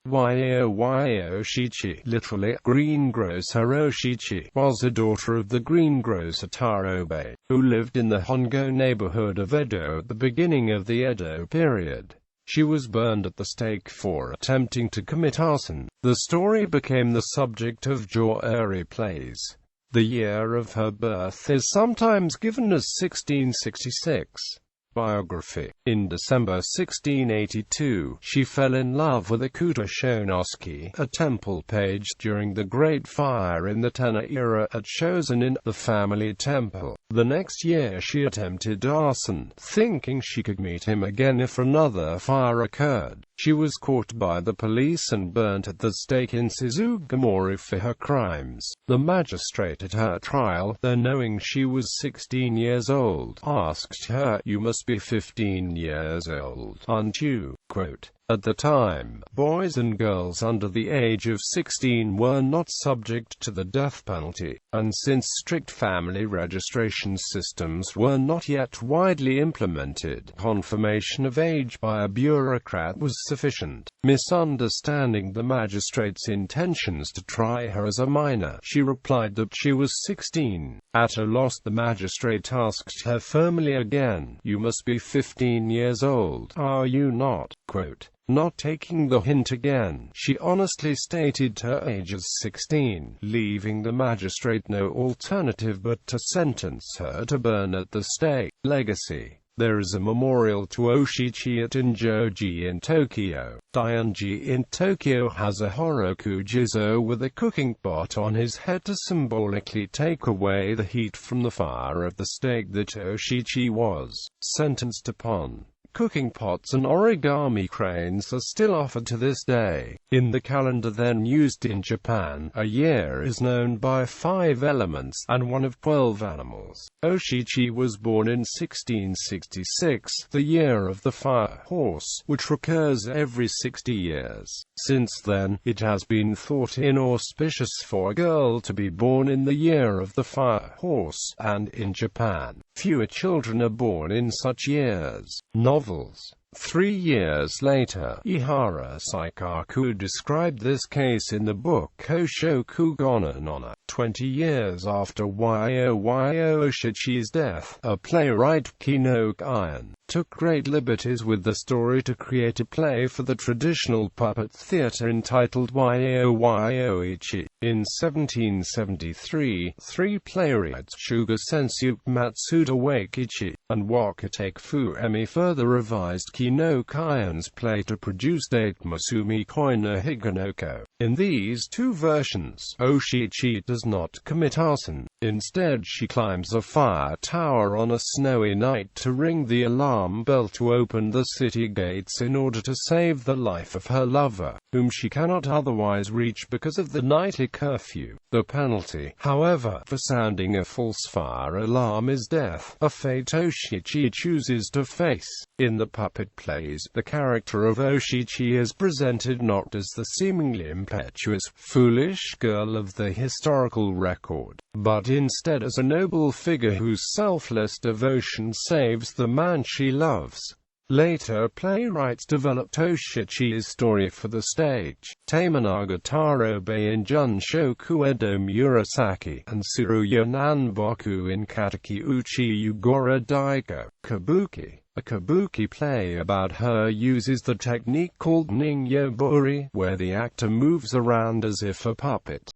Yaoya Oshichi, literally greengrocer Oshichi, was a daughter of the greengrocer Tarobei, who lived in the Hongō neighborhood of Edo at the beginning of the Edo period. She was burned at the stake for attempting to commit arson. The story became the subject of joruri plays. The year of her birth is sometimes given as 1666. Biography. In December 1682, she fell in love with Ikuta Shonosuke, a temple page during the Great Fire in the Tenno era at Shozen-in, the family temple. The next year she attempted arson, thinking she could meet him again if another fire occurred. She was caught by the police and burnt at the stake in Suzugamori for her crimes. The magistrate at her trial, though knowing she was 16 years old, asked her, "You must be 15 years old, aren't you?" Quote, "At the time, boys and girls under the age of 16 were not subject to the death penalty, and since strict family registration systems were not yet widely implemented, confirmation of age by a bureaucrat was sufficient." Misunderstanding the magistrate's intentions to try her as a minor, she replied that she was 16. At a loss, the magistrate asked her firmly again, "You must be 15 years old, are you not?" Quote, not taking the hint again, she honestly stated her age as 16, leaving the magistrate no alternative but to sentence her to burn at the stake. Legacy. There is a memorial to Oshichi at Injoji in Tokyo. Daionji in Tokyo has a Horoku-jizo with a cooking pot on his head to symbolically take away the heat from the fire of the stake that Oshichi was sentenced upon. Cooking pots and origami cranes are still offered to this day. In the calendar then used in Japan, a year is known by 5 elements, and one of 12 animals. Oshichi was born in 1666, the year of the fire horse, which recurs every 60 years. Since then, it has been thought inauspicious for a girl to be born in the year of the fire horse, and in Japan, fewer children are born in such years. Novels. 3 years later, Ihara Saikaku described this case in the book Koshoku Gononona. 20 years after Yaoya Oshichi's death, a playwright, Kinokayan, took great liberties with the story to create a play for the traditional puppet theater entitled Yaoya Oshichi. In 1773, 3 playwrights, Shuga Sensuke Matsuda Wakichi and Wakatake Fuemi, further revised Kinokayan's play to produce Date Masumi Koi no Higanoko. In these 2 versions, Oshichi does not commit arson. Instead, she climbs a fire tower on a snowy night to ring the alarm bell to open the city gates in order to save the life of her lover, whom she cannot otherwise reach because of the nightly curfew. The penalty, however, for sounding a false fire alarm is death, a fate Oshichi chooses to face. In the puppet plays, the character of Oshichi is presented not as the seemingly impetuous, foolish girl of the historical record, but instead as a noble figure whose selfless devotion saves the man she loves. Later playwrights developed Oshichi's story for the stage. Tamanaga Tarobei in Junshoku Edo Murasaki, and Tsuruya Nanboku in Kataki Uchi Ugora Daiko. Kabuki. A kabuki play about her uses the technique called ningyō-bori, where the actor moves around as if a puppet.